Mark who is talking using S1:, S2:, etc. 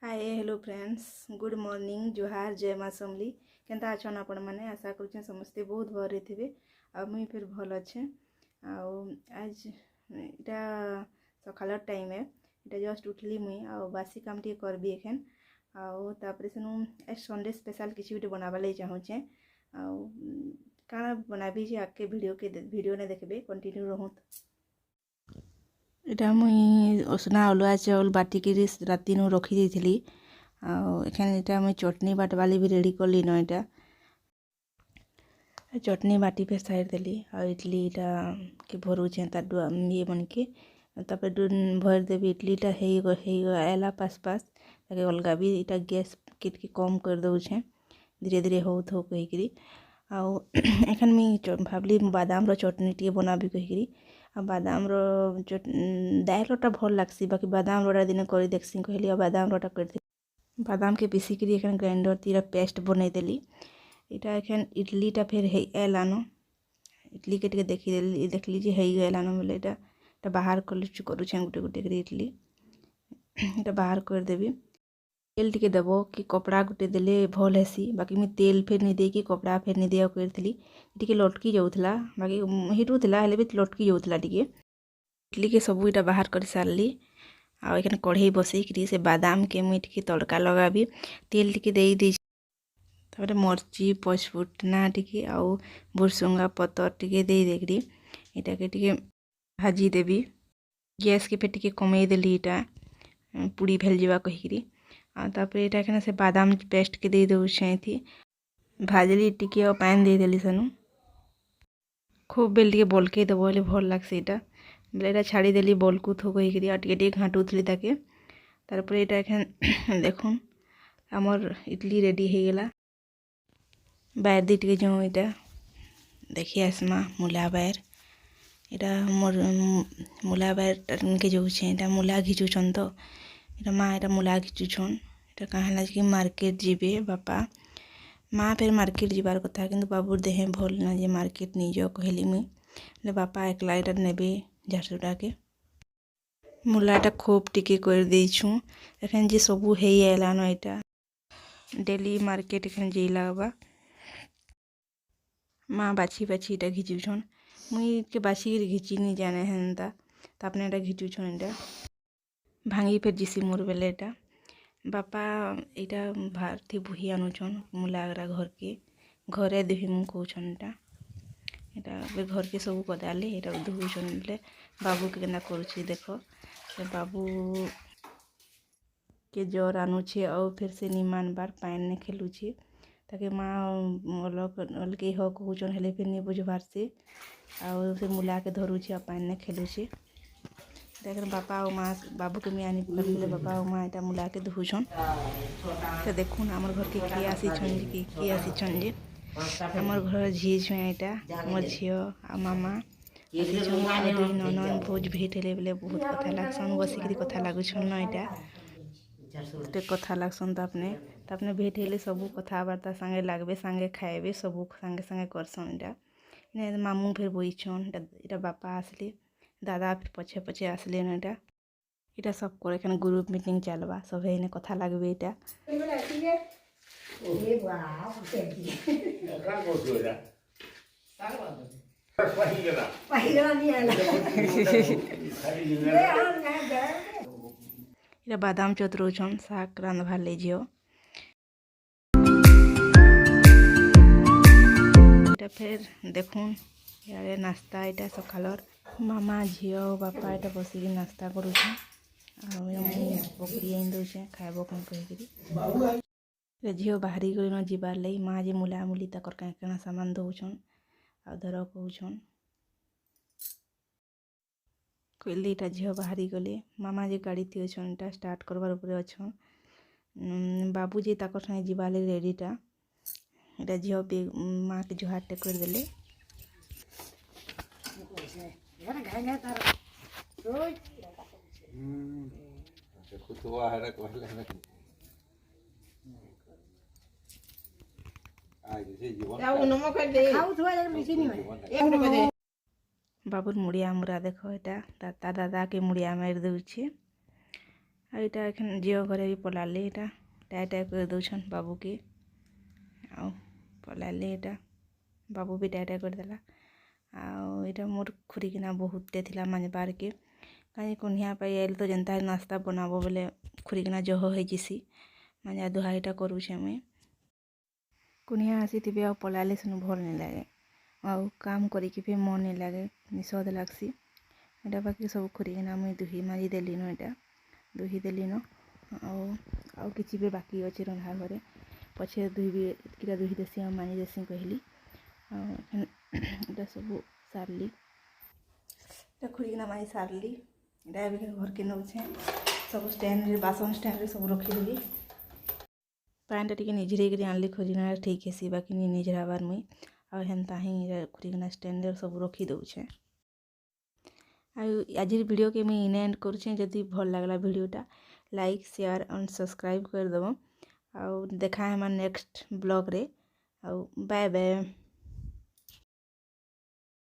S1: हाय hello friends good morning जुहार जय माँ समली केनता अच्छन आपण मैंने आशा करें समस्ते बहुत भल थे आ मुई फिर भल अच्छे आज इटा सकाल टाइम है इटा जस्ट उठली मुई आ बासी काम टे करबी एखन आपर सेनु संडे स्पेशल किसी गोटे बनाबा लगी चाहूचे काना बनाबी जे आके वीडियो ने देखबे कंटिन्यू रहूत। इटा मुई उसना अलुआ चाउल बाटिक राति रखी देली आखन मुई चटनी बाटवाली भी रेडी करली न इटा चटनी बाटी पे साइड देली आ इडली इटा के भरुचे ये मन के भर देवी इडलीटा एला पास पास ताकि अलगा भी इटा गैस के कम कर दौचे धीरे धीरे हो कहीकि आखन मुई भावली बादाम रो चटनी टे बनाबी कहीकि बादाम दायलटा भल लगसी बाकी बादाम रोटा दिन कर देखसी कहली बादाम रोटा कर बादाम के पीसिक ग्राइंडर तीरा पेस्ट बनई देली इटा एखन इडलीटा फिर एलान इडली के देखली जे एलान बोले इटा बाहर करुचे गोटे गोटे इडली इटा बाहर कर देवी तेल टिके देव कि कपड़ा गोटे देले भल हेसी बाकी मुझे तेल फेर नहीं देकी कपड़ा फेर नहीं दिया करी टिके लटकी जाऊला बाकी हिटूला हेले भी लटकी जाऊला टिके इडली के सब इटा बाहर कर सारली आखन कढ़ई बसईकरी से बादाम के मुझे टिके तड़का लगाबी तेल टिके दे तापर मर्ची पचफुटना टिके आउ भुरसुंगा पतर टिके देकरी इटा के टिके भाजी देवी गैस के फेर टिके कमई देली इटा पूरी भेल जावा कहीकि तापर से बादाम पेस्ट के दे दौचे थी भाजली टिके और पानी दे देली सेनु खूब बेल टिके बलके देव बोले भल लगसे इटा बोले इटा छाड़ी देली बलकू थो कहीकि आ टिके घाटुली ताके तारपर इटा एखन देखुन आमर इडली रेडी हो गला बाहर दी टिके जो इटा देखी आसमा मूला बाहर इटा मोर मूला बाहर के जाऊे इटा मूला घिचुछन तो इटा माँ इटा मूला घिचुछन इटा कहाँ कि मार्केट जीवे बापा माँ फिर मार्केट जीवार कथा किंतु बाबूर देहे भल ना जे मार्केट नहीं जाओ कहली मुई बापा एकला इटा नेबे झारसुटा के मूलाटा खूब टिके कर देछू एखन जे सबू हे एलान इटा डेली मार्केट एखन जेला बा माँ बाछी बाछी इटा घिचुछन मुई के बाछी घिची नहीं जाने हेनता तापने इटा घिचुछन इटा भांगी फिर जिसी मोर बेले इटा बापा इटा भारती बुही आनुछन मुलागरा घर के घरे दुही मु कहछन इटा घर के सब कदाले इटा धुछन बोले बाबू के केना करुछि देख बाबू के जर आनुछे और फिर से निमान बार पान ने खेलुछे ताकि माँ अलगे हो कहछन हेले फिर नहीं बुझबार से और फिर मुला के धरुछे और पान ने खेलुछे देख बापा और माँ बाबू के मैं आनी पकड़े बापा और माँ इटा मुला के धुछन तो देखुन आमर घर के किए आसीछन जे किए आसीछन जे आमर घर झी छुआ इटा मोर झियो आ मामा आसीछन दुई ननन भोज भेट हेले बोले बहुत कथा लागसन बसिकरी कथा लागुछन न इटा गोटे कथा लागसन तापने भेट हेले सबू कथबार्ता सांगे लागबे सांगे खाएबे सबू सांगे सांगे करसन इटा मामू फिर बईछन इटा बापा आसले दादा फिर पछे पछे आसले न इटा सब कर एखन ग्रुप मीटिंग चलबा सब एने कथा लागबे इटा इटा बादाम चतुरछन शाक रांधबार ले झियो इटा फिर देखुन यारे नाश्ता इटा सकालर मामा झियो बापा इटा बसिक नाश्ता करुछन पकड़ी आन दौचे खाइब कौन कहीकि झील बाहरी गली न जीबार लगी माँ जे मुला मुली तकर क्या सामान दौछन आ धर कहछन कहली इटा झील बाहरी गले मामा जे गाड़ी थी अच्छन इटा स्टार्ट करवार उपरे अच्छन बाबू जे तकर संगे जीवार लगी रेडीटा इटा झील माँ के जुहारटे कर देले बाबूर मुड़िया मुरा देख इटा दादा दादा के मुड़िया मार दौचे ଆଉ ଏଇଟା ଏଖାନେ ଝିଅ ଘରେ ବି ପଲାଲେ ଏଇଟା ଟାଏ ଟାଏ କରି ଦଉଛନ୍ ବାବୁକେ ଆଉ ପଲାଲେ ଏଇଟା ବାବୁ ବି ଟାଏ ଟାଏ କରିଦେଲା। ଆଉ ଏଇଟା ମୋର୍ ଖୁରିକିନା ବହୁତଟେ ଥିଲା ମାଞ୍ଜବାର୍କେ କାହିଁ କୁନିଆ ପାଇ ଆଇଲେ ତ ଯେନ୍ତା ନାସ୍ତା ବନାବ ବୋଲେ ଖୁରିକିନା ଜହ ହେଇଯିସି ମାଞ୍ଜା ଧୁଆ ଏଇଟା କରୁଛେ ମୁଇଁ। କୁନିଆ ଆସିଥିବେ ଆଉ ପଲାଲେ ସେନୁ ଭଲ୍ ନାଇଁ ଲାଗେ ଆଉ କାମ୍ କରିକି ବି ମନ୍ ନାଇଁ ଲାଗେ ନିଷଧ୍ ଲାଗ୍ସି। ଏଇଟା ବାକି ସବୁ ଖୁରିକିନା ମୁଇଁ ଦୁହି ମାଜି ଦେଲିନ ଏଇଟା ଦୁହି ଦେଲିନ ଆଉ କିଛି ବି ବାକି ଅଛି ରନ୍ଧା ଘରେ ପଛେ ଦୁହିବି ଏତ୍କିଟା ଦୁହି ଦେସି ଆଉ ମାଜି ଦେସି କହିଲି। ଆଉ ଏଇଟା ସବୁ ସାରଲି ଏଇଟା ଖୁରିକିନା ମାଜି ସାରଲି। ଏଇଟା ଏବେ ଘରକେ ନଉଛେ ସବୁ ଷ୍ଟାଣ୍ଡରେ ବାସନ ଷ୍ଟାଣ୍ଡରେ ସବୁ ରଖିଦେବି। ପାଣିଟା ଟିକେ ନିଝିରେଇକିରି ଆଣିଲି ଖୁରିକିନା ଠିକ୍ ହେସି ବାକି ନି ନିଝରାବାର ମୁଇଁ ଆଉ ହେନ୍ତା ହିଁ ଖୁରିକିନା ଷ୍ଟାଣ୍ଡରେ ସବୁ ରଖି ଦଉଛେ। ଆଉ ଆଜିର ଭିଡ଼ିଓକେ ମୁଇଁ ଇନେ ଏଣ୍ଡ କରୁଛେ। ଯଦି ଭଲ୍ ଲାଗଲା ଭିଡ଼ିଓଟା ଲାଇକ୍ ସେୟାର ଆଣ୍ଡ ସବସ୍କ୍ରାଇବ୍ କରିଦେବ। ଆଉ ଦେଖା ହେମା ନେକ୍ସଟ ବ୍ଲଗ୍ରେ ଆଉ ବାଏ ବାଏ।